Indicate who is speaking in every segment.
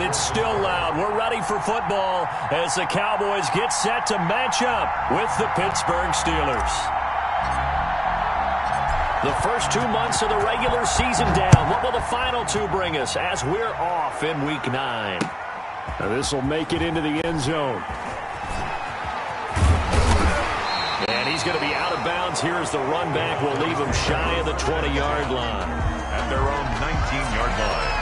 Speaker 1: it's still loud. We're ready for football as the Cowboys get set to match up with the Pittsburgh Steelers. The first 2 months of the regular season down. What will the final two bring us as we're off in Week 9?
Speaker 2: Now this will make it into the end zone.
Speaker 1: And he's going to be out of bounds here as the run back will leave him shy of the 20-yard line.
Speaker 3: At their own 19-yard line.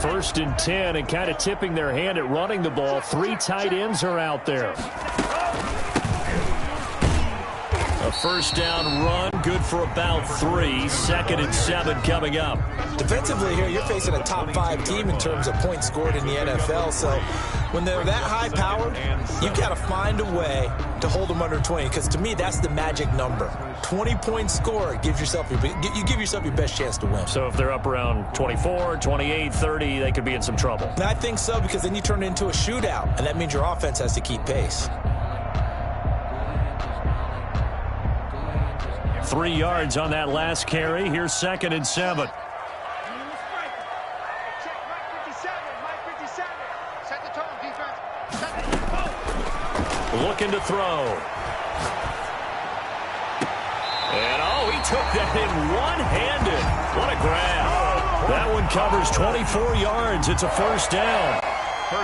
Speaker 2: First and 10, and kind of tipping their hand at running the ball. 3 tight ends are out there. A first down run, good for about 3. 2nd and 7 coming up.
Speaker 4: Defensively here, you're facing a top 5 team in terms of points scored in the NFL. So when they're that high powered, you got to find a way to hold them under 20. Because to me, that's the magic number. 20 points scored gives yourself you give yourself your best chance to win.
Speaker 2: So if they're up around 24, 28, 30, they could be in some trouble.
Speaker 4: And I think so, because then you turn it into a shootout, and that means your offense has to keep pace.
Speaker 2: 3 yards on that last carry. Here's 2nd and 7. Looking to throw.
Speaker 1: And, oh, he took that in one-handed. What a grab.
Speaker 2: That one covers 24 yards. It's a first down.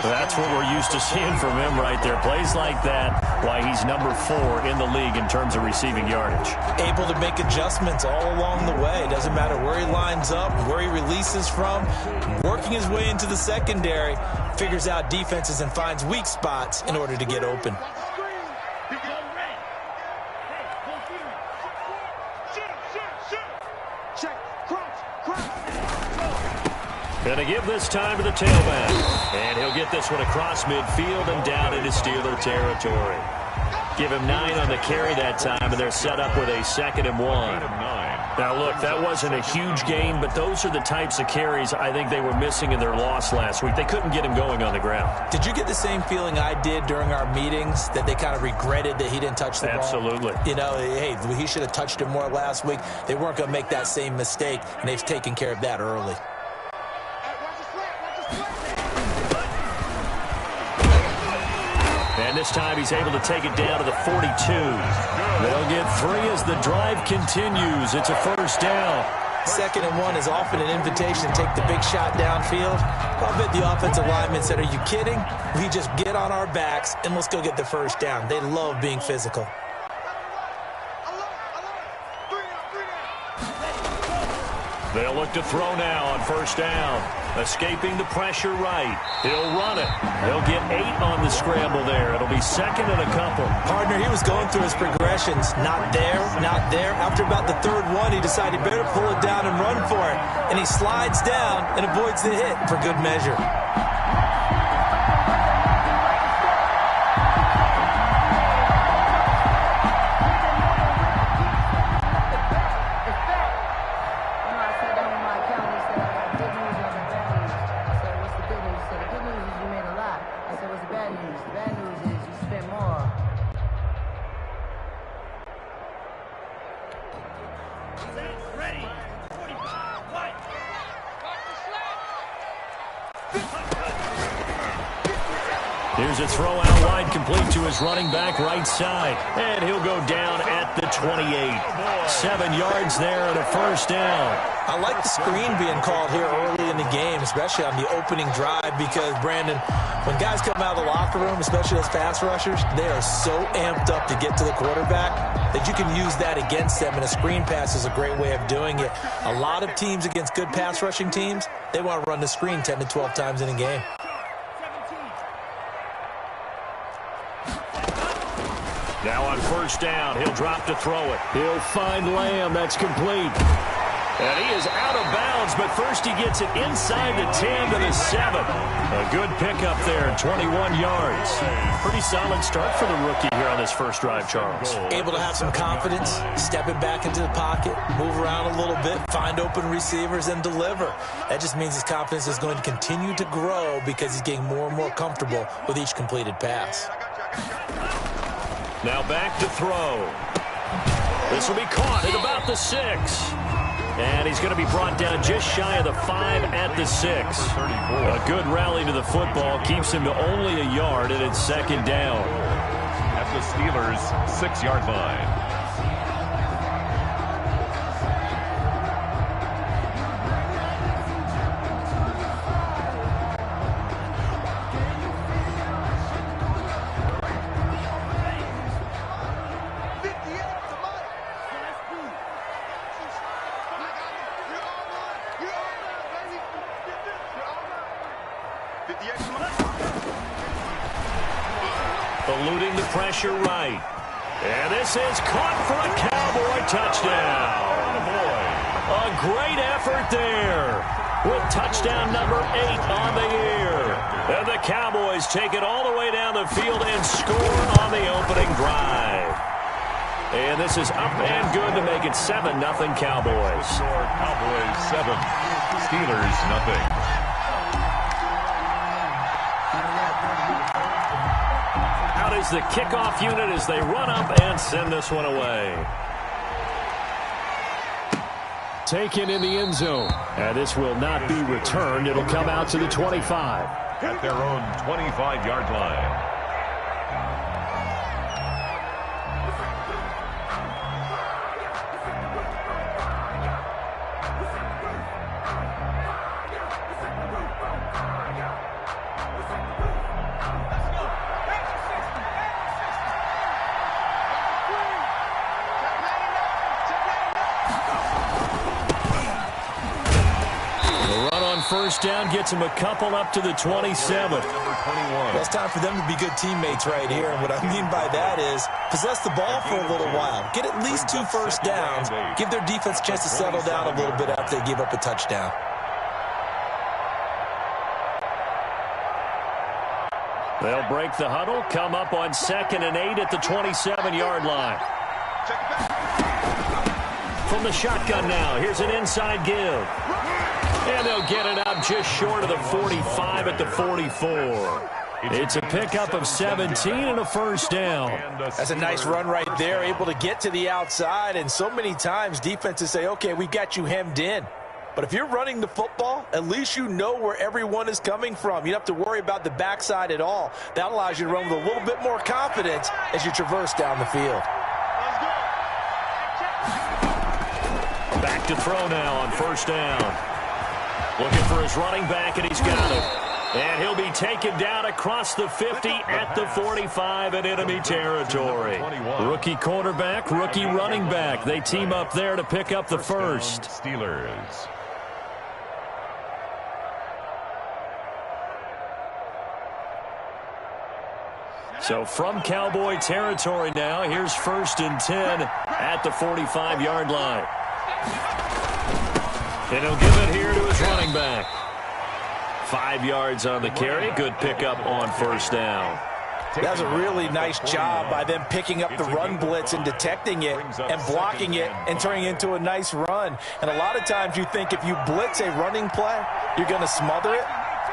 Speaker 2: That's what we're used to seeing from him right there. Plays like that, why he's number 4 in the league in terms of receiving yardage.
Speaker 4: Able to make adjustments all along the way. Doesn't matter where he lines up, where he releases from. Working his way into the secondary, figures out defenses and finds weak spots in order to get open.
Speaker 1: Going to give this time to the tailback. And he'll get this one across midfield and down into Steeler territory. Give him 9 on the carry that time, and they're set up with a 2nd and 1.
Speaker 2: Now, look, that wasn't a huge gain, but those are the types of carries I think they were missing in their loss last week. They couldn't get him going on the ground.
Speaker 4: Did you get the same feeling I did during our meetings, that they kind of regretted that he didn't touch the ball?
Speaker 2: Absolutely.
Speaker 4: You know, hey, he should have touched it more last week. They weren't going to make that same mistake, and they've taken care of that early.
Speaker 1: And this time he's able to take it down to the 42.
Speaker 2: They'll get 3 as the drive continues. It's a first down.
Speaker 4: 2nd and 1 is often an invitation to take the big shot downfield. I'll bet the offensive lineman said, are you kidding? We just get on our backs and let's go get the first down. They love being physical.
Speaker 1: They'll look to throw now on first down. Escaping the pressure right. He'll run it. They'll get 8 on the scramble there. It'll be 2nd and a couple.
Speaker 4: Partner, he was going through his progressions. Not there, not there. After about the 3rd one, he decided he better pull it down and run for it. And he slides down and avoids the hit for good measure.
Speaker 2: Here's a throw out wide, complete to his running back right side. And he'll go down at the 28. 7 yards there and a first down.
Speaker 4: I like the screen being called here early in the game, especially on the opening drive, because, Brandon, when guys come out of the locker room, especially those pass rushers, they are so amped up to get to the quarterback that you can use that against them, and a screen pass is a great way of doing it. A lot of teams against good pass rushing teams, they want to run the screen 10 to 12 times in a game.
Speaker 2: Now on first down, he'll drop to throw it. He'll find Lamb. That's complete.
Speaker 1: And he is out of bounds, but first he gets it inside the 10 to the 7.
Speaker 2: A good pickup there, 21 yards. Pretty solid start for the rookie here on this first drive, Charles.
Speaker 4: Able to have some confidence, stepping back into the pocket, move around a little bit, find open receivers, and deliver. That just means his confidence is going to continue to grow because he's getting more and more comfortable with each completed pass.
Speaker 1: Now back to throw. This will be caught at about the 6. And he's going to be brought down just shy of the 5 at the 6. A good rally to the football keeps him to only a yard, and it's second down.
Speaker 3: At the Steelers' 6-yard line.
Speaker 1: Eluding the pressure right. And this is caught for a Cowboy touchdown. A great effort there with touchdown number 8 on the year. And the Cowboys take it all the way down the field and score on the opening drive. And this is up and good to make it 7-0 Cowboys.
Speaker 3: Cowboys 7, Steelers nothing.
Speaker 1: Out is the kickoff unit as they run up and send this one away.
Speaker 2: Taken in the end zone. And this will not be returned. It'll come out to the 25.
Speaker 3: At their own 25-yard line.
Speaker 2: First down gets him a couple up to the 27.
Speaker 4: Well, it's time for them to be good teammates right here. And what I mean by that is possess the ball for a little while. Get at least 2 first downs. Give their defense a chance to settle down a little bit after they give up a touchdown.
Speaker 1: They'll break the huddle, come up on 2nd and 8 at the 27-yard line. From the shotgun now, here's an inside give. And they'll get it up just short of the 45 at the 44. It's a pickup of 17 and a first down.
Speaker 4: That's a nice run right there, able to get to the outside. And so many times defenses say, okay, we've got you hemmed in. But if you're running the football, at least you know where everyone is coming from. You don't have to worry about the backside at all. That allows you to run with a little bit more confidence as you traverse down the field.
Speaker 1: Back to throw now on first down. Looking for his running back, and he's got it. And he'll be taken down across the 50 at the 45 in enemy territory.
Speaker 2: Rookie quarterback, rookie running back. They team up there to pick up the first.
Speaker 3: Steelers.
Speaker 2: So from Cowboy territory now, here's 1st and 10 at the 45-yard line.
Speaker 1: And he'll give it here to his running back. 5 yards on the carry. Good pickup on first down.
Speaker 4: That's a really nice job by them picking up the run blitz and detecting it and blocking it and turning it into a nice run. And a lot of times you think if you blitz a running play, you're going to smother it.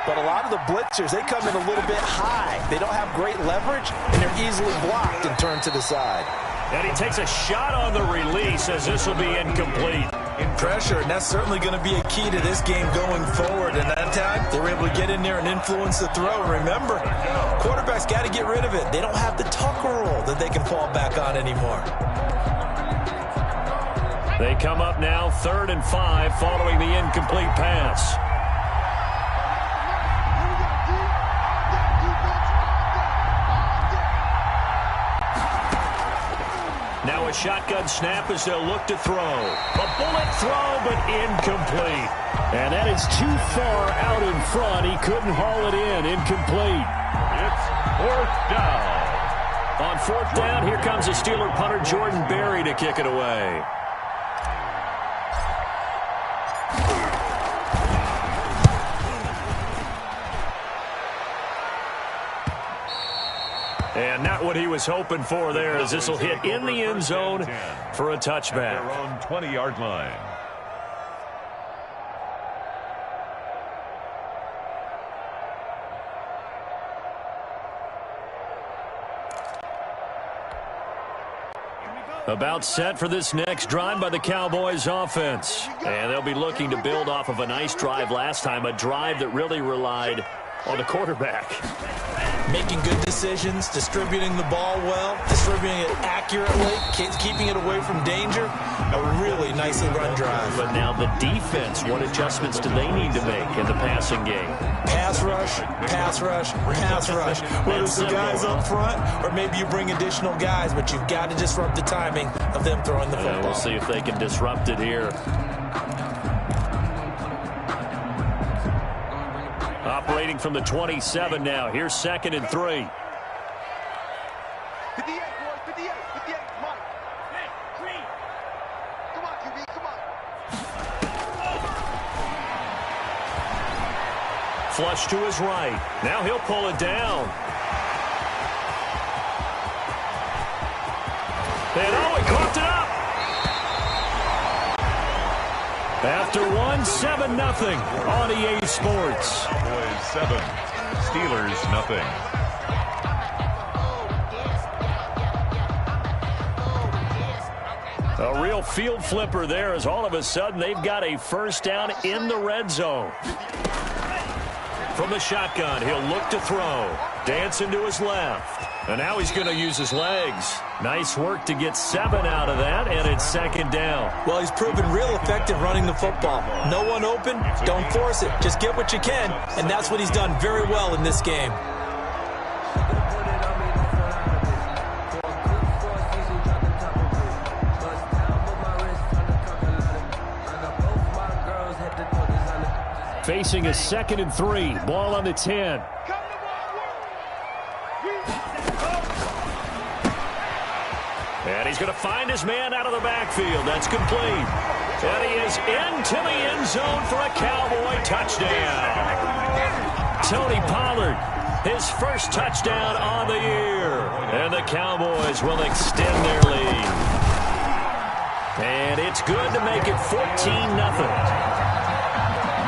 Speaker 4: But a lot of the blitzers, they come in a little bit high. They don't have great leverage, and they're easily blocked and turned to the side.
Speaker 1: And he takes a shot on the release as this will be incomplete.
Speaker 4: Pressure, and that's certainly going to be a key to this game going forward. And that time, they were able to get in there and influence the throw. And remember, quarterbacks got to get rid of it. They don't have the Tucker rule that they can fall back on anymore.
Speaker 1: They come up now 3rd and 5 following the incomplete pass. Now a shotgun snap as they'll look to throw. A bullet throw, but incomplete.
Speaker 2: And that is too far out in front. He couldn't haul it in. Incomplete.
Speaker 3: It's 4th down.
Speaker 1: On 4th down, here comes the Steeler punter Jordan Berry to kick it away. And not what he was hoping for there, as this will hit in the end zone for a touchback.
Speaker 3: Their own 20-yard line.
Speaker 2: About set for this next drive by the Cowboys offense.
Speaker 1: And they'll be looking to build off of a nice drive last time, a drive that really relied on the quarterback.
Speaker 4: Making good decisions, distributing the ball well, distributing it accurately, keeping it away from danger. A really nicely run drive.
Speaker 1: But now the defense, what adjustments do they need to make in the passing game?
Speaker 4: Pass rush, pass rush, pass rush. Whether it's the guys up front or maybe you bring additional guys, but you've got to disrupt the timing of them throwing the football.
Speaker 1: We'll see if they can disrupt it here.
Speaker 2: Operating from the 27 now. Here's 2nd and 3.
Speaker 5: 58, boys, 58, 58, Mike. Hey, Green. Come on, QB, come on.
Speaker 1: Flush to his right. Now he'll pull it down. And he coughed it up. After 7-0 on EA Sports.
Speaker 3: Cowboys 7, Steelers nothing.
Speaker 2: A real field flipper there as all of a sudden they've got a first down in the red zone.
Speaker 1: From the shotgun, he'll look to throw. Dancing to his left. And now he's going to use his legs.
Speaker 2: Nice work to get 7 out of that, and it's 2nd down.
Speaker 4: Well, he's proven real effective running the football. No one open, don't force it. Just get what you can, and that's what he's done very well in this game.
Speaker 2: Facing a 2nd and 3. Ball on the 10.
Speaker 1: And he's going to find his man out of the backfield. That's complete. And he is into the end zone for a Cowboy touchdown. Tony Pollard, his first touchdown on the year. And the Cowboys will extend their lead. And it's good to make it 14-0.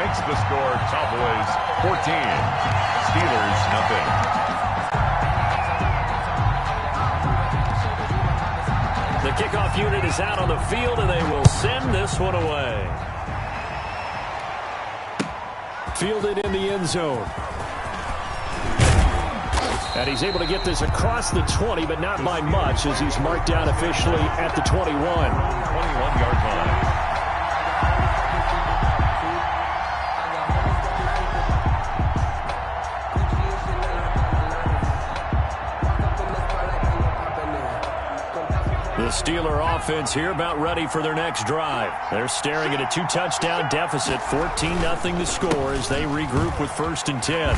Speaker 3: Makes the score Cowboys 14, Steelers nothing.
Speaker 1: The kickoff unit is out on the field, and they will send this one away.
Speaker 2: Fielded in the end zone. And he's able to get this across the 20, but not by much, as he's marked down officially at the 21.
Speaker 3: 21-yard line.
Speaker 2: The Steeler offense here about ready for their next drive. They're staring at a 2-touchdown deficit, 14-0 the score as they regroup with 1st and 10.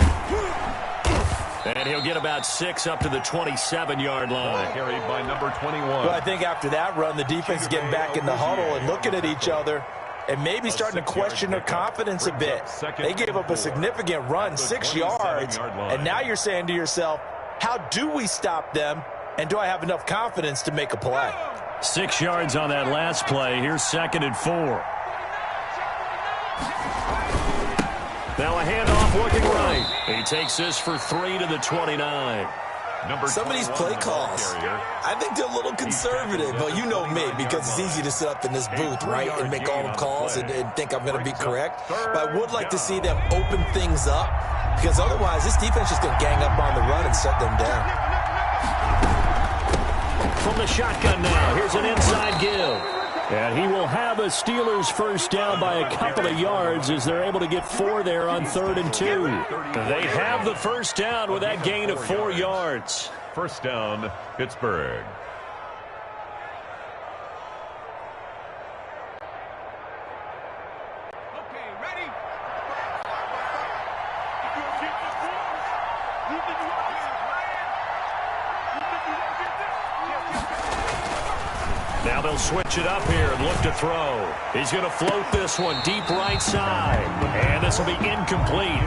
Speaker 1: And he'll get about 6 up to the 27-yard line.
Speaker 3: Carried by number 21.
Speaker 4: Well, I think after that run, the defense is getting back in the huddle and looking at each other and maybe starting to question their confidence a bit. They gave up a significant run, 6 yards, and now you're saying to yourself, how do we stop them? And do I have enough confidence to make a play?
Speaker 2: 6 yards on that last play. Here's 2nd and 4.
Speaker 1: Now a handoff looking right. He takes this for 3 to the 29.
Speaker 4: Some of these play calls, I think they're a little conservative, but you know me, because it's easy to sit up in this booth, right, and make all the calls and think I'm going to be correct. But I would like to see them open things up, because otherwise this defense is going to gang up on the run and shut them down.
Speaker 1: From the shotgun now, here's an inside give.
Speaker 2: And he will have a Steelers first down by a couple of yards as they're able to get 4 there on 3rd and 2.
Speaker 1: They have the first down with that gain of 4 yards.
Speaker 3: First down, Pittsburgh.
Speaker 5: Okay, ready?
Speaker 1: Now they'll switch it up here and look to throw. He's going to float this one deep right side. And this will be incomplete.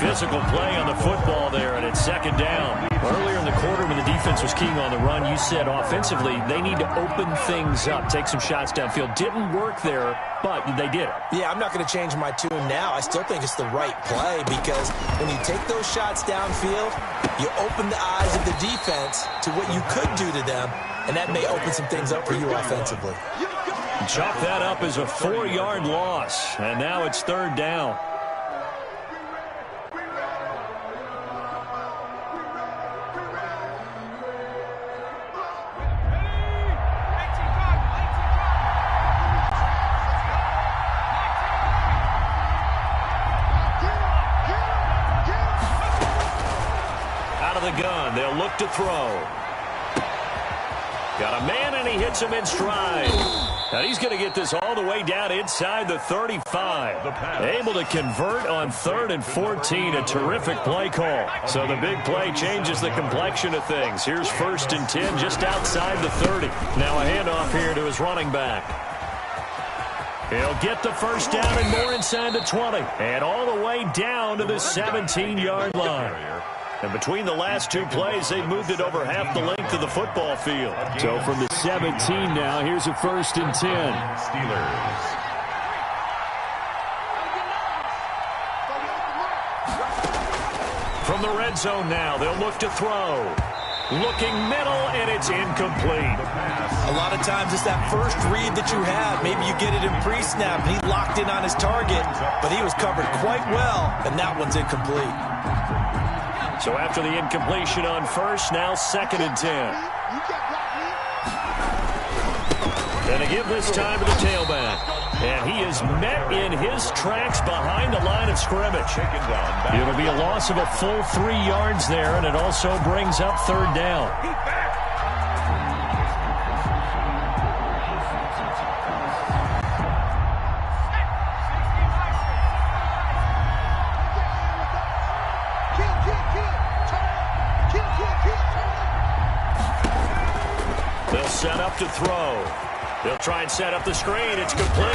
Speaker 1: Physical play on the football there, and it's 2nd down.
Speaker 2: Earlier in the quarter when the defense was keying on the run, you said offensively they need to open things up, take some shots downfield. Didn't work there, but they did it.
Speaker 4: Yeah, I'm not going to change my tune now. I still think it's the right play because when you take those shots downfield, you open the eyes of the defense to what you could do to them, and that may open some things up for you offensively.
Speaker 2: Chalk that up as a 4-yard loss, and now it's 3rd down.
Speaker 1: Out of the gun, they'll look to throw. Got a man, and he hits him in stride. And he's going to get this all the way down inside the 35. Able to convert on 3rd and 14. A terrific play call. So the big play changes the complexion of things. Here's 1st and 10 just outside the 30. Now a handoff here to his running back. He'll get the first down and more inside the 20. And all the way down to the 17-yard line. And between the last 2 plays, they've moved it over half the length of the football field.
Speaker 2: So from the 17 now, here's a 1st and 10.
Speaker 3: Steelers.
Speaker 1: From the red zone now, they'll look to throw. Looking middle, and it's incomplete.
Speaker 4: A lot of times it's that first read that you have. Maybe you get it in pre-snap, and he locked in on his target, but he was covered quite well, and that one's incomplete.
Speaker 1: So after the incompletion on 1st, now 2nd and 10. And to give this time to the tailback. And he is met in his tracks behind the line of scrimmage. It'll be a loss of a full 3 yards there, and it also brings up 3rd down. They'll set up to throw. They'll try and set up the screen. It's complete.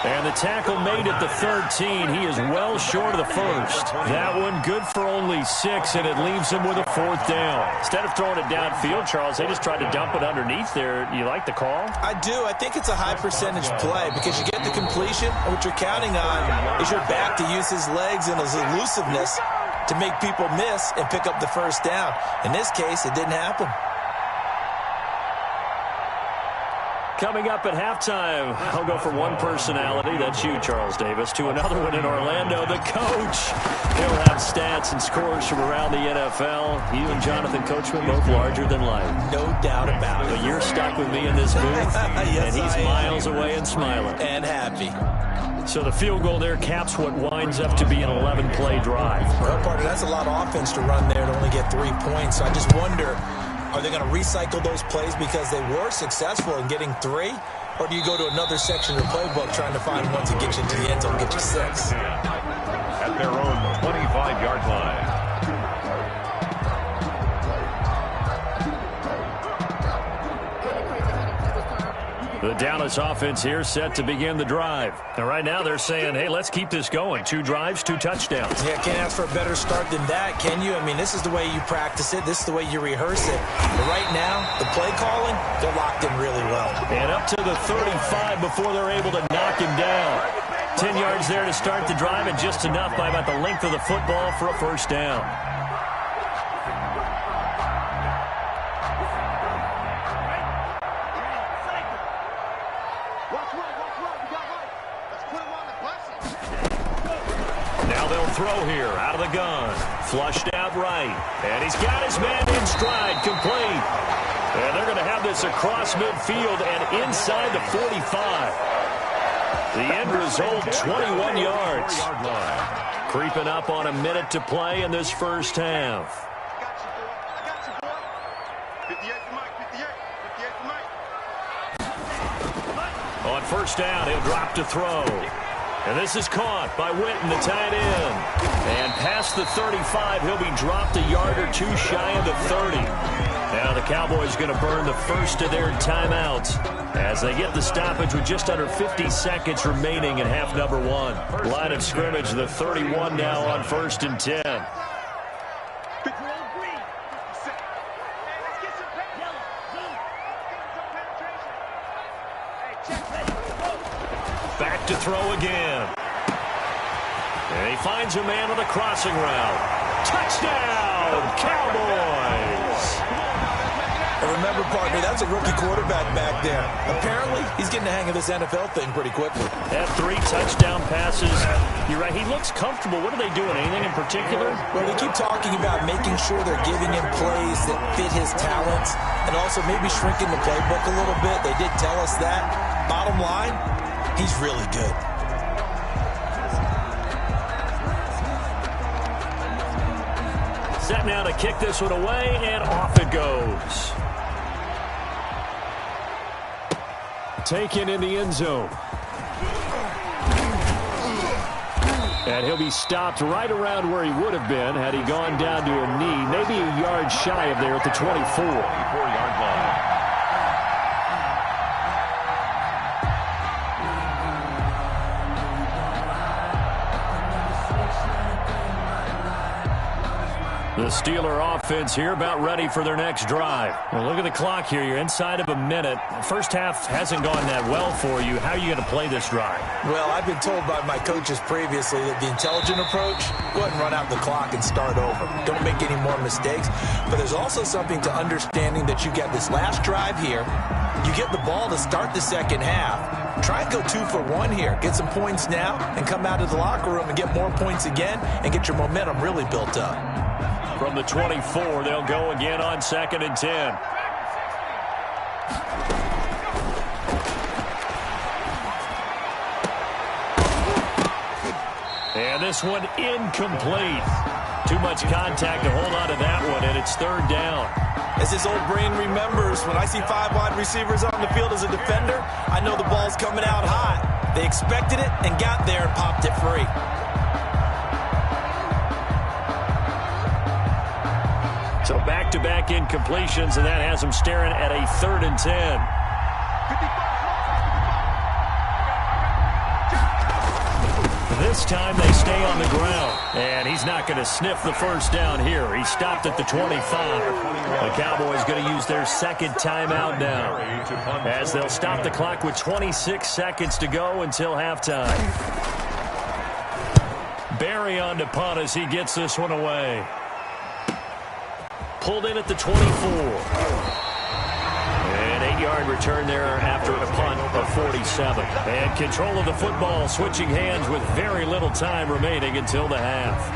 Speaker 1: And the tackle made at the 13. He is well short of the 1st. That one good for only 6, and it leaves him with a 4th down. Instead of throwing it downfield, Charles, they just tried to dump it underneath there. You like the call?
Speaker 4: I do. I think it's a high percentage play because you get the completion, and what you're counting on is your back to use his legs and his elusiveness to make people miss and pick up the 1st down. In this case, it didn't happen.
Speaker 1: Coming up at halftime, I'll go from one personality, that's you, Charles Davis, to another one in Orlando, the coach. He'll have stats and scores from around the NFL. You and Jonathan Coachman both larger than life.
Speaker 4: No doubt about it.
Speaker 1: But you're stuck with me in this booth,
Speaker 4: yes,
Speaker 1: and he's miles away and smiling.
Speaker 4: And happy.
Speaker 1: So the field goal there caps what winds up to be an 11-play drive.
Speaker 4: Well, partner, that's a lot of offense to run there to only get 3 points. So I just wonder, are they going to recycle those plays because they were successful in getting 3? Or do you go to another section of the playbook trying to find ones that get you into the end zone, get you 6?
Speaker 3: At their own 25-yard line.
Speaker 1: The Dallas offense here set to begin the drive. And right now they're saying, hey, let's keep this going. 2 drives, 2 touchdowns.
Speaker 4: Yeah, can't ask for a better start than that, can you? I mean, this is the way you practice it. This is the way you rehearse it. But right now, the play calling, they're locked in really well.
Speaker 1: And up to the 35 before they're able to knock him down. 10 yards there to start the drive, and just enough by about the length of the football for a 1st down. Throw here out of the gun. Flushed out right. And he's got his man in stride, complete. And they're going to have this across midfield and inside the 45. The end result, 21 yards. Creeping up on a minute to play in this first half. On 1st down, he'll drop to throw. And this is caught by Witten, the tight end. And past the 35, he'll be dropped a yard or 2 shy of the 30. Now the Cowboys going to burn the first of their timeouts as they get the stoppage with just under 50 seconds remaining in half number 1. Line of scrimmage, the 31 now on 1st and 10. Back to throw again. And he finds a man on the crossing route. Touchdown, Cowboys!
Speaker 4: And remember, partner, that's a rookie quarterback back there. Apparently, he's getting the hang of this NFL thing pretty quickly.
Speaker 1: Had 3 touchdown passes. You're right, he looks comfortable. What are they doing? Anything in particular?
Speaker 4: Well, they keep talking about making sure they're giving him plays that fit his talents and also maybe shrinking the playbook a little bit. They did tell us that. Bottom line, he's really good.
Speaker 1: Set now to kick this one away, and off it goes.
Speaker 2: Taken in the end zone. And he'll be stopped right around where he would have been had he gone down to a knee, maybe a yard shy of there at the 24.
Speaker 3: 24-yard line.
Speaker 1: The Steeler offense here about ready for their next drive. Well, look at the clock here. You're inside of a minute. First half hasn't gone that well for you. How are you going to play this drive?
Speaker 4: Well, I've been told by my coaches previously that the intelligent approach, go ahead and run out the clock and start over. Don't make any more mistakes. But there's also something to understanding that you get this last drive here. You get the ball to start the second half. Try and go 2 for 1 here. Get some points now and come out of the locker room and get more points again and get your momentum really built up.
Speaker 1: From the 24, they'll go again on 2nd and 10. And this one incomplete. Too much contact to hold on to that one, and it's 3rd down.
Speaker 4: As this old brain remembers, when I see 5 wide receivers on the field as a defender, I know the ball's coming out hot. They expected it and got there and popped it free.
Speaker 1: So back-to-back incompletions, and that has them staring at a 3rd and 10. This time they stay on the ground, and he's not going to sniff the first down here. He stopped at the 25. The Cowboys going to use their 2nd timeout now, as they'll stop the clock with 26 seconds to go until halftime. Barry on to punt as he gets this one away. Pulled in at the 24. An 8-yard return there after a punt of 47. And control of the football switching hands with very little time remaining until the half.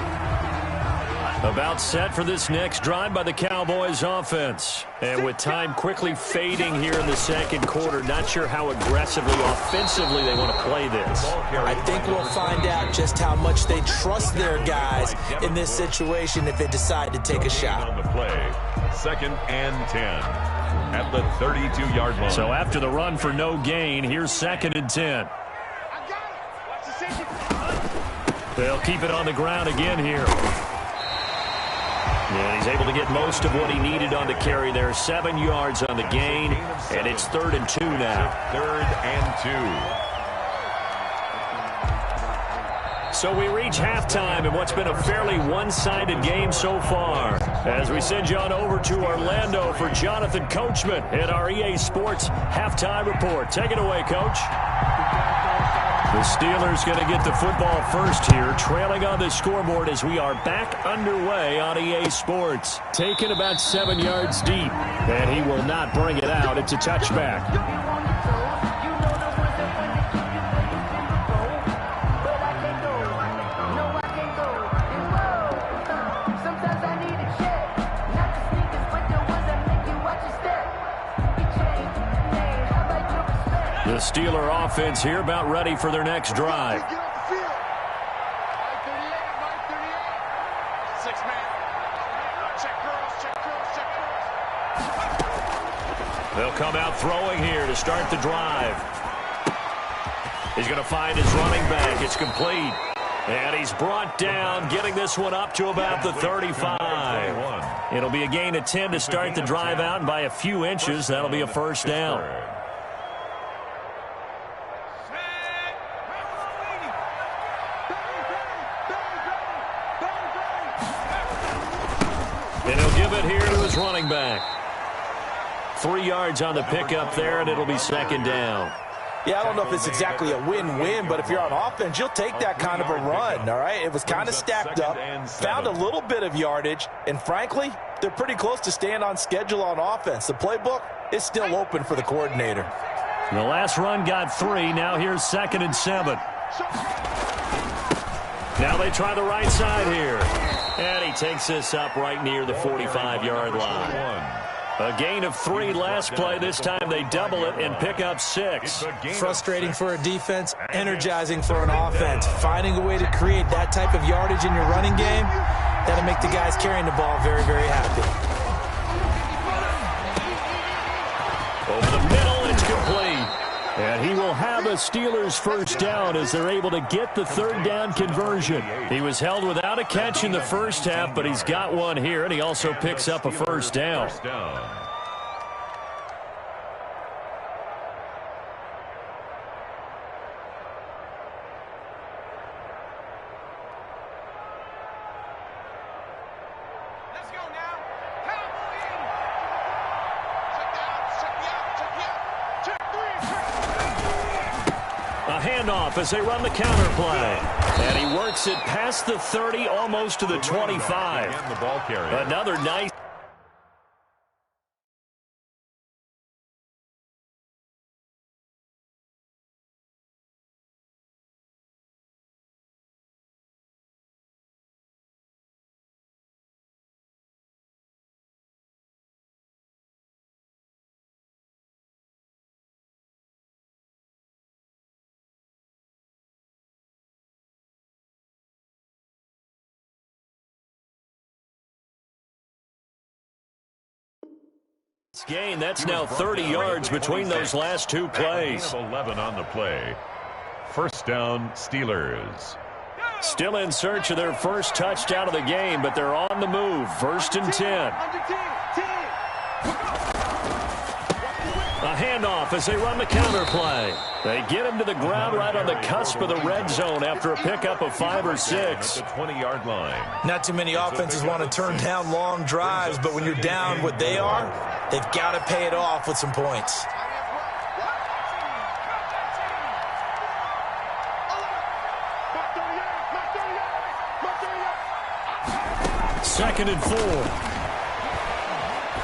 Speaker 1: About set for this next drive by the Cowboys offense. And with time quickly fading here in the 2nd quarter, not sure how aggressively, offensively they want to play this.
Speaker 4: I think we'll find out just how much they trust their guys in this situation if they decide to take a shot.
Speaker 3: On the play, 2nd and 10 at the 32-yard line.
Speaker 1: So after the run for no gain, here's 2nd and 10. They'll keep it on the ground again here. And he's able to get most of what he needed on the carry there. 7 yards on the gain, and it's 3rd and 2 now.
Speaker 3: 3rd and 2.
Speaker 1: So we reach halftime in what's been a fairly one-sided game so far. As we send you on over to Orlando for Jonathan Coachman in our EA Sports Halftime Report. Take it away, Coach. The Steelers going to get the football first here, trailing on the scoreboard as we are back underway on EA Sports. Taken about 7 yards deep, and he will not bring it out. It's a touchback. The Steeler offense here about ready for their next drive.
Speaker 5: Get off the field. 6 man. Check girls, check girls, check girls.
Speaker 1: They'll come out throwing here to start the drive. He's going to find his running back. It's complete. And he's brought down, getting this one up to about the 35. It'll be a gain of 10 to start the drive out, and by a few inches, that'll be a first down. And he'll give it here to his running back. 3 yards on the pickup there, and it'll be 2nd down.
Speaker 4: Yeah, I don't know if it's exactly a win-win, but if you're on offense, you'll take that kind of a run, all right? It was kind of stacked up, found a little bit of yardage, and frankly, they're pretty close to staying on schedule on offense. The playbook is still open for the coordinator.
Speaker 2: The last run got 3. Now here's 2nd and 7. Now they try the right side here. And he takes this up right near the 45-yard line. A gain of 3 last play. This time they double it and pick up 6.
Speaker 4: Frustrating for a defense, energizing for an offense. Finding a way to create that type of yardage in your running game, that'll make the guys carrying the ball very, very happy.
Speaker 2: Over the middle, it's complete. And he will have a Steelers first down as they're able to get the 3rd down conversion. He was held without a catch in the first half, but he's got one here, and he also picks up a first down. Handoff as they run the counter play. And he works it past the 30, almost to the 25. Another nice. Gain. That's now 30 yards between those last 2 plays.
Speaker 3: 11 on the play. First down, Steelers.
Speaker 2: Still in search of their first touchdown of the game, but they're on the move. 1st and 10. A handoff as they run the counter play. They get him to the ground right on the cusp of the red zone after a pickup of 5 or 6.
Speaker 3: At the 20-yard line.
Speaker 4: Not too many offenses want to turn down long drives, but when you're down what they are, they've got to pay it off with some points.
Speaker 2: Second and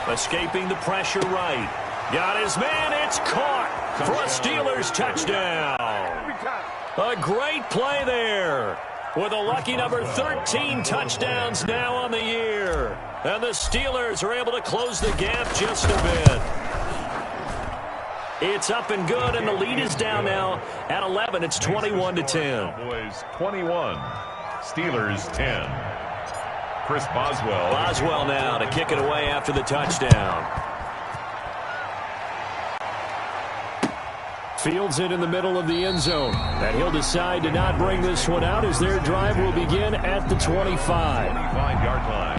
Speaker 2: 4. Escaping the pressure right. Got his man. It's caught for a Steelers touchdown. A great play there. With a lucky number 13 touchdowns now on the year. And the Steelers are able to close the gap just a bit. It's up and good, and the lead is down now at 11. It's 21-10.
Speaker 3: Boys, 21. Steelers 10. Chris Boswell.
Speaker 2: Boswell now to kick it away after the touchdown. Fields it in the middle of the end zone. And he'll decide to not bring this one out as their drive will begin at the 25.
Speaker 3: 25-yard line.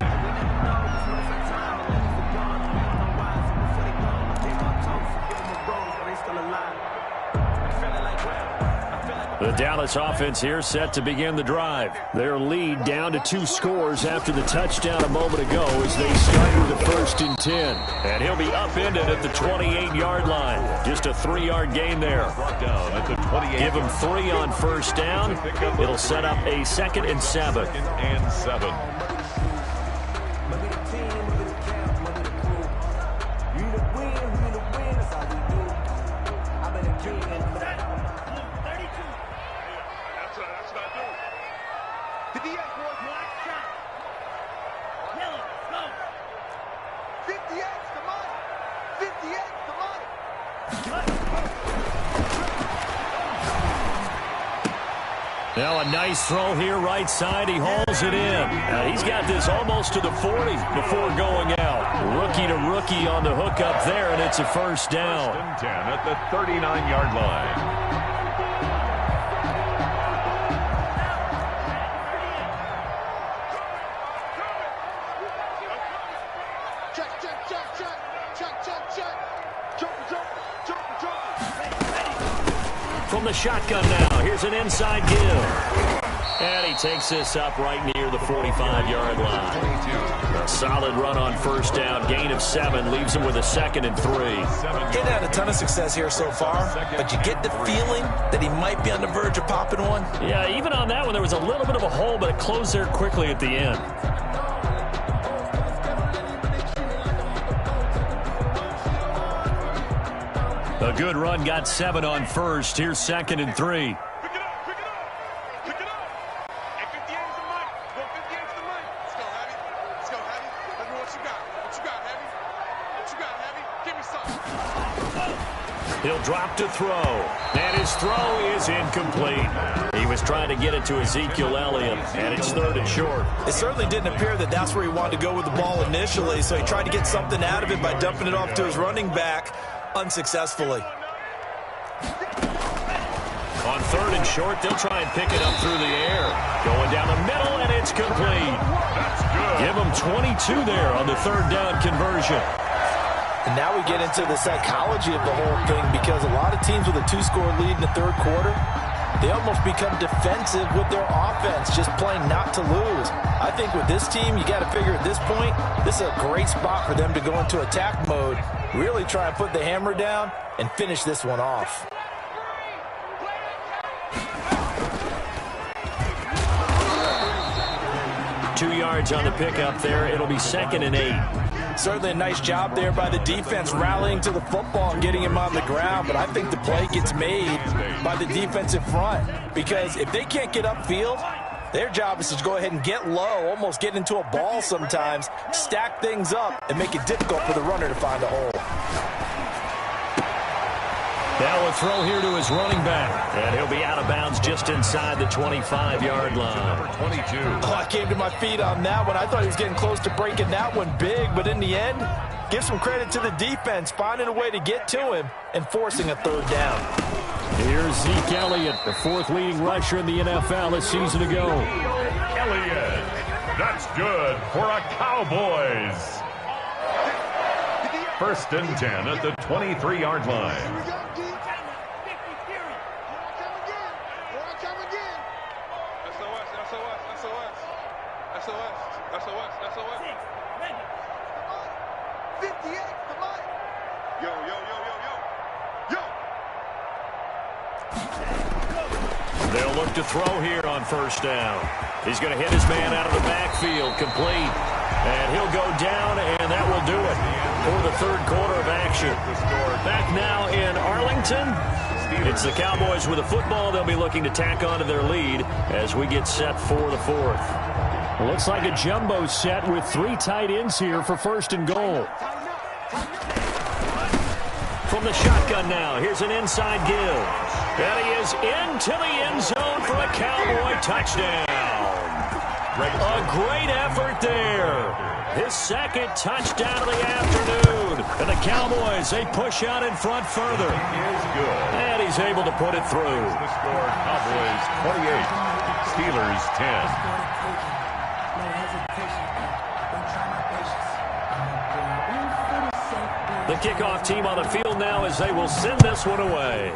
Speaker 2: The Dallas offense here set to begin the drive. Their lead down to 2 scores after the touchdown a moment ago as they start with the 1st and 10. And he'll be upended at the 28-yard line. Just a 3-yard gain there.
Speaker 3: Down at the 28.
Speaker 2: Give him 3 on first down. It'll set up a 2nd and 7.
Speaker 3: 2nd and 7.
Speaker 2: Now a nice throw here right side. He hauls it in. Now he's got this almost to the 40 before going out. Rookie to rookie on the hook up there, and it's a first down.
Speaker 3: 1st and 10 at the 39-yard line.
Speaker 2: From the shotgun now, here's an inside give.
Speaker 1: And he takes this up right near the 45-yard line. A solid run on first down. Gain of 7 leaves him with a 2nd and 3.
Speaker 4: He's had a ton of success here so far, but you get the feeling that he might be on the verge of popping one.
Speaker 1: Yeah, even on that one, there was a little bit of a hole, but it closed there quickly at the end. A good run, got 7 on first. Here's 2nd and 3. He'll drop to throw, and his throw is incomplete. He was trying to get it to Ezekiel Elliott, and it's 3rd and short.
Speaker 4: It certainly didn't appear that that's where he wanted to go with the ball initially, so he tried to get something out of it by dumping it off to his running back unsuccessfully.
Speaker 1: On 3rd and short, they'll try and pick it up through the air. Going down the middle, and it's complete.
Speaker 3: That's good.
Speaker 1: Give him 22 there on the 3rd down conversion.
Speaker 4: And now we get into the psychology of the whole thing, because a lot of teams with a 2-score lead in the 3rd quarter, they almost become defensive with their offense, just playing not to lose. I think with this team, you got to figure at this point, this is a great spot for them to go into attack mode, really try and put the hammer down and finish this one off.
Speaker 1: Two yards on the pickup there. It'll be 2nd and 8.
Speaker 4: Certainly a nice job there by the defense rallying to the football and getting him on the ground, but I think the play gets made by the defensive front, because if they can't get upfield, their job is to go ahead and get low, almost get into a ball sometimes, stack things up, and make it difficult for the runner to find a hole.
Speaker 1: Now a throw here to his running back, and he'll be out of bounds just inside the 25-yard line.
Speaker 3: Number 22.
Speaker 4: Oh, I came to my feet on that one. I thought he was getting close to breaking that one big, but in the end, give some credit to the defense, finding a way to get to him and forcing a 3rd down.
Speaker 1: Here's Zeke Elliott, the 4th leading rusher in the NFL a season ago.
Speaker 3: Elliott. That's good for a Cowboys. 1st and 10 at the 23-yard line.
Speaker 1: They'll look to throw here on 1st down. He's going to hit his man out of the backfield, complete. And he'll go down, and that will do it for the 3rd quarter of action. Back now in Arlington, it's the Cowboys with the football. They'll be looking to tack on to their lead as we get set for the 4th. Looks like a jumbo set with 3 tight ends here for 1st and goal. From the shotgun now, here's an inside give. And he is into the end zone for a Cowboy touchdown. A great effort there. His 2nd touchdown of the afternoon. And the Cowboys, they push out in front further.
Speaker 3: Is good.
Speaker 1: And he's able to put it through.
Speaker 3: The score, Cowboys 28, Steelers 10.
Speaker 1: The kickoff team on the field now as they will send this one away.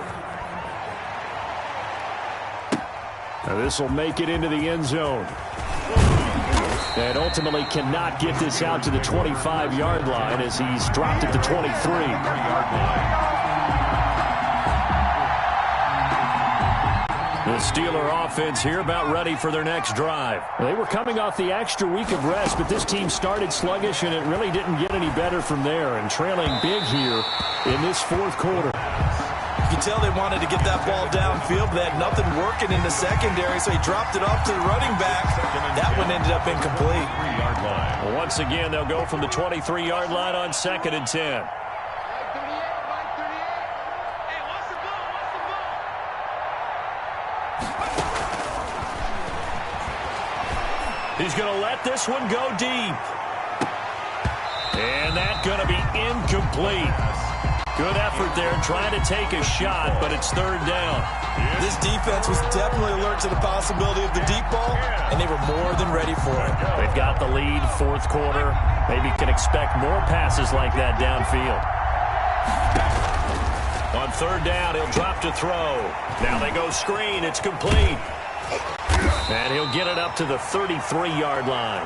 Speaker 1: Now this will make it into the end zone. And ultimately cannot get this out to the 25-yard line as he's dropped at the 23-yard line. The Steeler offense here about ready for their next drive. They were coming off the extra week of rest, but this team started sluggish, and it really didn't get any better from there, and trailing big here in this 4th quarter.
Speaker 4: You can tell they wanted to get that ball downfield, but they had nothing working in the secondary, so he dropped it off to the running back. That one ended up incomplete.
Speaker 1: Well, once again, they'll go from the 23-yard line on 2nd and 10. He's going to let this one go deep. And that's going to be incomplete. Good effort there trying to take a shot, but it's 3rd down.
Speaker 4: This defense was definitely alert to the possibility of the deep ball, and they were more than ready for it.
Speaker 1: They've got the lead, 4th quarter. Maybe can expect more passes like that downfield. On 3rd down, he'll drop to throw. Now they go screen. It's complete. And he'll get it up to the 33-yard line.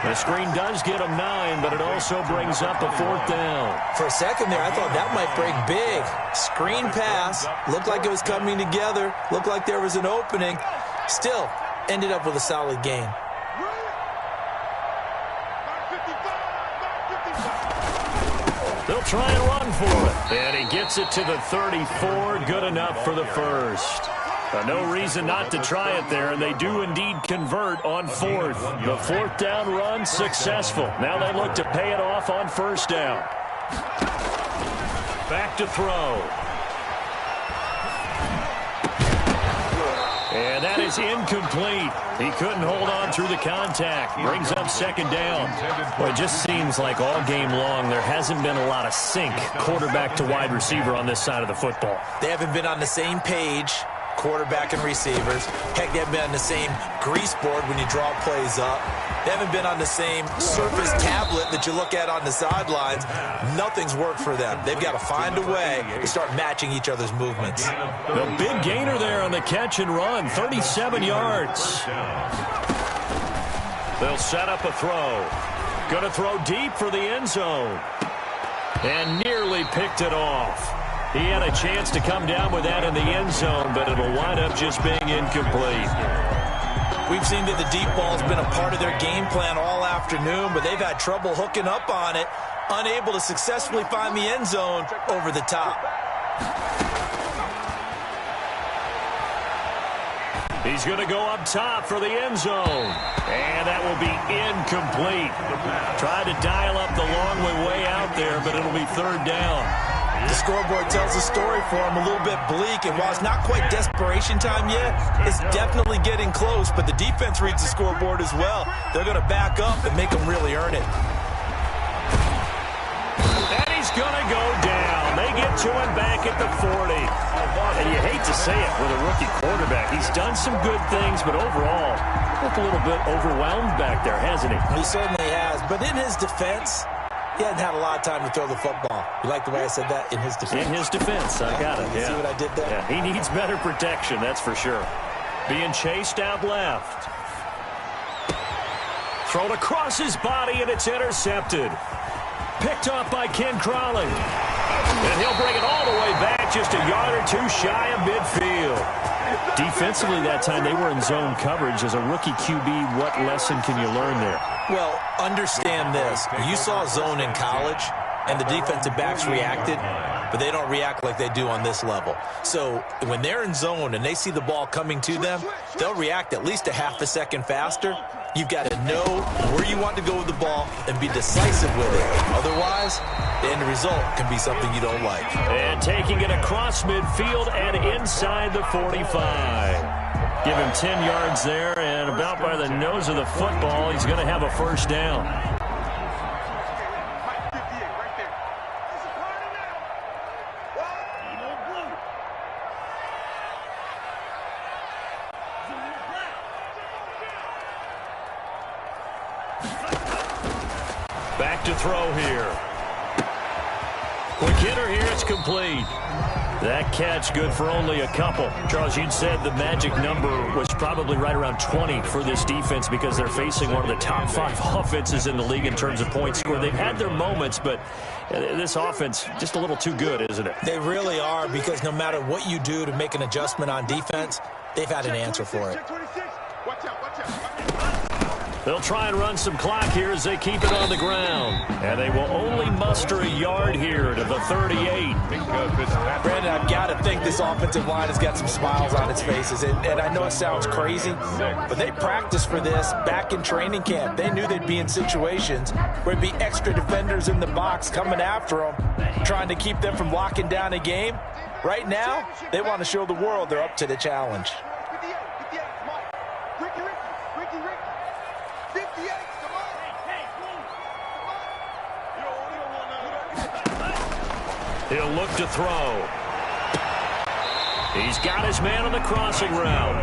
Speaker 1: The screen does get him 9, but it also brings up a 4th down.
Speaker 4: For a second there, I thought that might break big. Screen pass. Looked like it was coming together. Looked like there was an opening. Still, ended up with a solid gain.
Speaker 1: They'll try and run for it. And he gets it to the 34. Good enough for the first. No reason not to try it there, and they do indeed convert on 4th. The 4th down run successful. Now they look to pay it off on 1st down. Back to throw. And that is incomplete. He couldn't hold on through the contact. Brings up 2nd down. Well, it just seems like all game long there hasn't been a lot of sync quarterback to wide receiver on this side of the football.
Speaker 4: They haven't been on the same page, quarterback and receivers. Heck, they haven't been on the same grease board when you draw plays up. They haven't been on the same Surface tablet that you look at on the sidelines. Nothing's worked for them. They've got to find a way to start matching each other's movements.
Speaker 1: The big gainer there on the catch and run, 37 yards. They'll set up a throw. Going to throw deep for the end zone. And nearly picked it off. He had a chance to come down with that in the end zone, but it'll wind up just being incomplete.
Speaker 4: We've seen that the deep ball's been a part of their game plan all afternoon, but they've had trouble hooking up on it, unable to successfully find the end zone over the top.
Speaker 1: He's going to go up top for the end zone. And that will be incomplete. Tried to dial up the long way out there, but it'll be 3rd down.
Speaker 4: The scoreboard tells a story for him, a little bit bleak, and while it's not quite desperation time yet, it's definitely getting close, but the defense reads the scoreboard as well. They're going to back up and make them really earn it.
Speaker 1: And he's going to go down. They get to him back at the 40. And you hate to say it with a rookie quarterback. He's done some good things, but overall, looked a little bit overwhelmed back there, hasn't he?
Speaker 4: He certainly has, but in his defense, he hasn't had a lot of time to throw the football. You like the way I said that? In his defense.
Speaker 1: In his defense. I got it.
Speaker 4: You see what I did there?
Speaker 1: Yeah, he needs better protection, that's for sure. Being chased out left. Thrown across his body, and it's intercepted. Picked off by Ken Crawley. And he'll bring it all the way back, just a yard or two shy of midfield. Defensively that time, they were in zone coverage. As a rookie QB, what lesson can you learn there?
Speaker 4: Well, understand this. You saw zone in college, and the defensive backs reacted, but they don't react like they do on this level. So when they're in zone and they see the ball coming to them, they'll react at least a half a second faster. You've got to know where you want to go with the ball and be decisive with it. Otherwise, the end result can be something you don't like.
Speaker 1: And taking it across midfield and inside the 45. Give him 10 yards there, and about by the nose of the football, he's going to have a 1st down. Back to throw here. Quick hitter here, it's complete. That catch good for only a couple. Charles, you'd said the magic number was probably right around 20 for this defense because they're facing one of the top 5 offenses in the league in terms of points scored. They've had their moments, but this offense just a little too good, isn't it?
Speaker 4: They really are, because no matter what you do to make an adjustment on defense, they've had an answer for it.
Speaker 1: They'll try and run some clock here as they keep it on the ground. And they will only muster a yard here to the 38.
Speaker 4: Brandon, I've got to think this offensive line has got some smiles on its faces. And I know it sounds crazy, but they practiced for this back in training camp. They knew they'd be in situations where there'd be extra defenders in the box coming after them, trying to keep them from locking down a game. Right now, they want to show the world they're up to the challenge.
Speaker 1: He'll look to throw. He's got his man on the crossing route.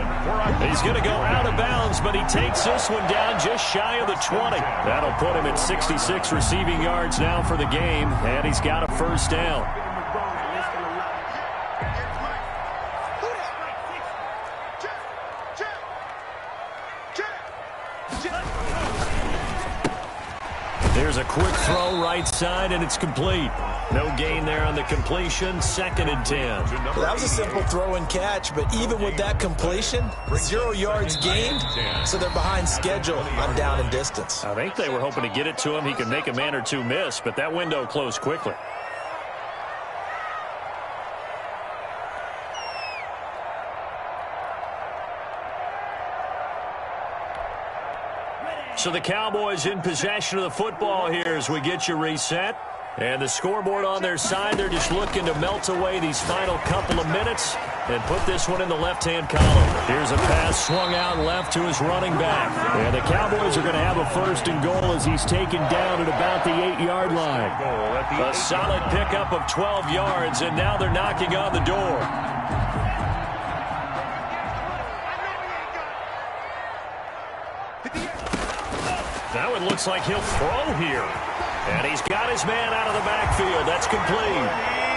Speaker 1: He's going to go out of bounds, but he takes this one down just shy of the 20. That'll put him at 66 receiving yards now for the game, and he's got a 1st down. Here's a quick throw right side, and it's complete. No gain there on the completion. 2nd and 10.
Speaker 4: Well, that was a simple throw and catch, but even with that completion, 0 yards gained, so they're behind schedule on down and distance.
Speaker 1: I think they were hoping to get it to him. He could make a man or two miss, but that window closed quickly. So the Cowboys in possession of the football here as we get you reset. And the scoreboard on their side, they're just looking to melt away these final couple of minutes and put this one in the left-hand column. Here's a pass swung out left to his running back. And the Cowboys are going to have a 1st and goal as he's taken down at about the 8-yard line. A solid pickup of 12 yards, and now they're knocking on the door. Now it looks like he'll throw here. And he's got his man out of the backfield. That's complete.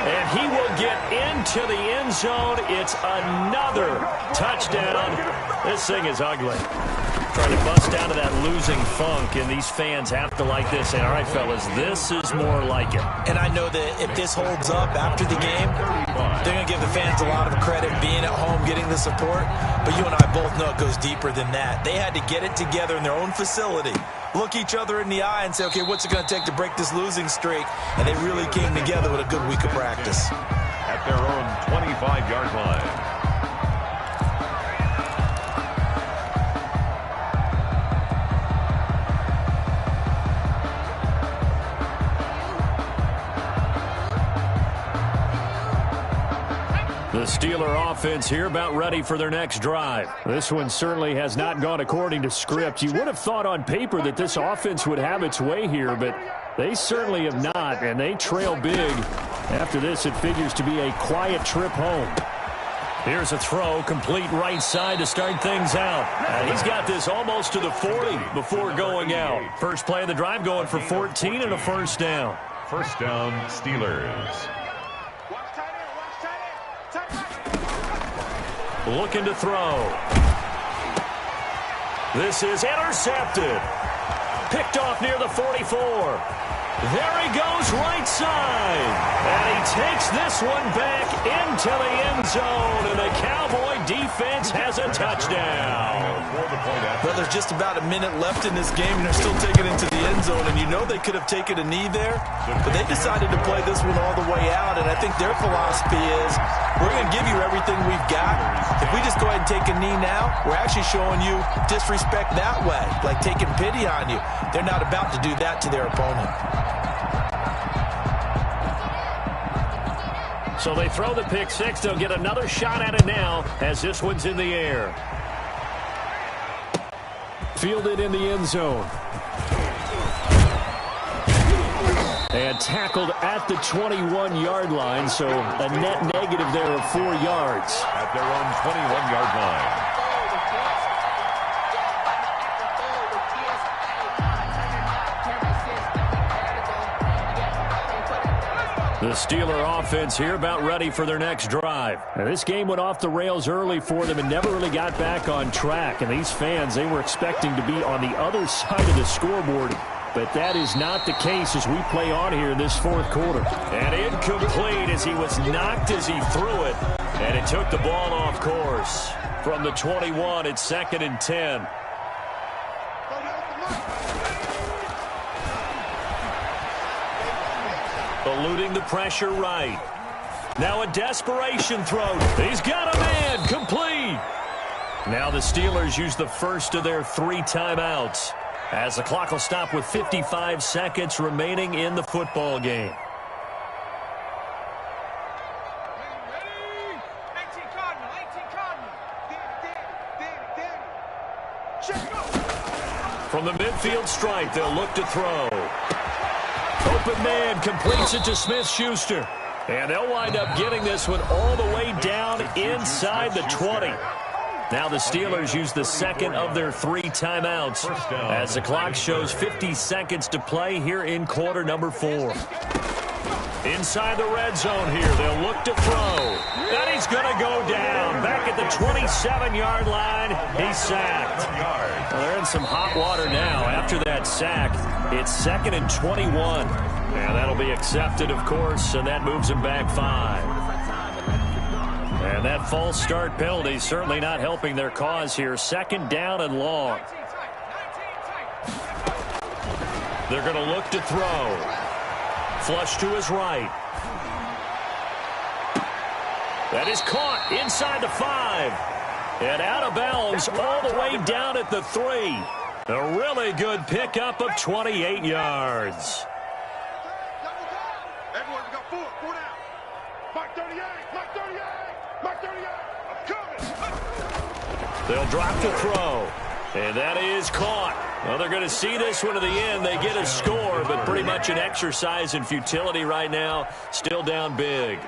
Speaker 1: And he will get into the end zone. It's another touchdown. This thing is ugly. Trying to bust out of that losing funk, and these fans have to like this. Say, all right, fellas, this is more like it.
Speaker 4: And I know that if this holds up after the game, they're going to give the fans a lot of credit being at home, getting the support. But you and I both know it goes deeper than that. They had to get it together in their own facility, look each other in the eye and say, okay, what's it going to take to break this losing streak? And they really came together with a good week of practice.
Speaker 3: At their own 25-yard line.
Speaker 1: The Steeler offense here about ready for their next drive. This one certainly has not gone according to script. You would have thought on paper that this offense would have its way here, but they certainly have not, and they trail big. After this, it figures to be a quiet trip home. Here's a throw, complete right side to start things out. He's got this almost to the 40 before going out. First play of the drive going for 14 and a 1st down.
Speaker 3: 1st down, Steelers.
Speaker 1: Looking to throw. This is intercepted. Picked off near the 44. There he goes right side. And he takes this one back into the end zone. And the Cowboy defense has a touchdown.
Speaker 4: Well, there's just about a minute left in this game, and they're still taking it into the end zone. And you know they could have taken a knee there, but they decided to play this one all the way out. And I think their philosophy is, we're going to give you everything we've got. If we just go ahead and take a knee now, we're actually showing you disrespect that way, like taking pity on you. They're not about to do that to their opponent.
Speaker 1: So they throw the pick six. They'll get another shot at it now as this one's in the air. Fielded in the end zone. And tackled at the 21-yard line, so a net negative there of 4 yards.
Speaker 3: At their own 21-yard line.
Speaker 1: The Steeler offense here about ready for their next drive. Now, this game went off the rails early for them and never really got back on track. And these fans, they were expecting to be on the other side of the scoreboard. But that is not the case as we play on here in this 4th quarter. And incomplete as he was knocked as he threw it. And it took the ball off course. From the 21, it's 2nd and 10. Eluding the pressure right. Now a desperation throw. He's got a man. Complete. Now the Steelers use the first of their 3 timeouts, as the clock will stop with 55 seconds remaining in the football game. From the midfield stripe, they'll look to throw. Open man completes it to Smith-Schuster. And they'll wind up getting this one all the way down inside the 20. Now the Steelers use the second of their 3 timeouts as the clock shows 50 seconds to play here in quarter number 4. Inside the red zone here, they'll look to throw. And he's going to go down back at the 27-yard line. He's sacked. Well, they're in some hot water now. After that sack, it's 2nd and 21. And that'll be accepted, of course, and that moves him back 5. And that false start penalty certainly not helping their cause here. 2nd down and long. They're going to look to throw. Flush to his right. That is caught inside the 5. And out of bounds all the way down at the 3. A really good pickup of 28 yards.
Speaker 5: Everyone's got 4 down. Mark 38, Mark 38, Mark 38. I'm coming.
Speaker 1: They'll drop to throw. And that is caught. Well, they're going to see this one to the end. They get a score, but pretty much an exercise in futility right now. Still down big.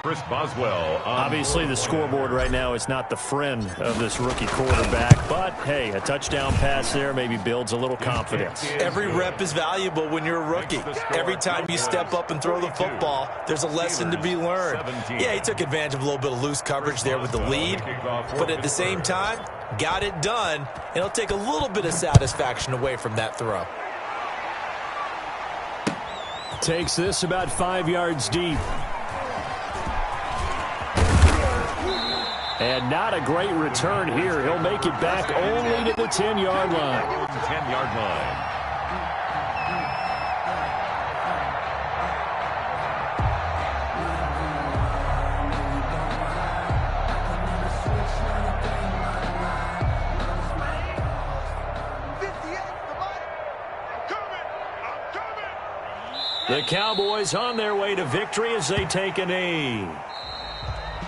Speaker 3: Chris Boswell.
Speaker 1: Obviously, the scoreboard right now is not the friend of this rookie quarterback. But, hey, a touchdown pass there maybe builds a little confidence.
Speaker 4: Every rep is valuable when you're a rookie. Every time you step up and throw the football, there's a lesson to be learned. Yeah, he took advantage of a little bit of loose coverage there with the lead. But at the same time, got it done. And it'll take a little bit of satisfaction away from that throw.
Speaker 1: Takes this about 5 yards deep. And not a great return here. He'll make it back only to the 10-yard line.
Speaker 3: 10-yard line.
Speaker 1: The Cowboys on their way to victory as they take a knee.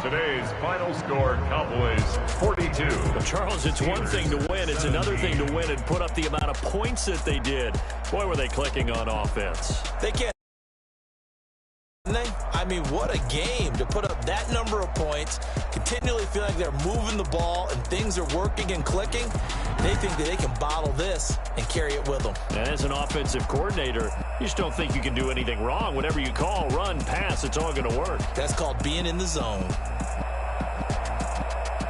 Speaker 3: Today's final score, Cowboys 42.
Speaker 1: Well, Charles, it's one thing to win. It's another thing to win and put up the amount of points that they did. Boy, were they clicking on offense.
Speaker 4: They can't. I mean, what a game to put up that number of points, continually feel like they're moving the ball and things are working and clicking. They think that they can bottle this and carry it with them.
Speaker 1: And as an offensive coordinator, you just don't think you can do anything wrong. Whatever you call, run, pass, it's all going to work.
Speaker 4: That's called being in the zone.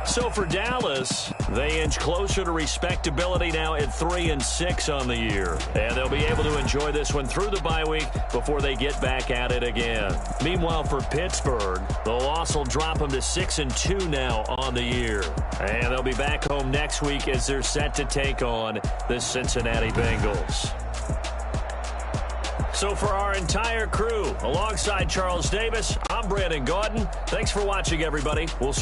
Speaker 1: So for Dallas, they inch closer to respectability now at 3-6 on the year. And they'll be able to enjoy this one through the bye week before they get back at it again. Meanwhile, for Pittsburgh, the loss will drop them to 6-2 now on the year. And they'll be back home next week as they're set to take on the Cincinnati Bengals. So for our entire crew, alongside Charles Davis, I'm Brandon Gaudin. Thanks for watching, everybody. We'll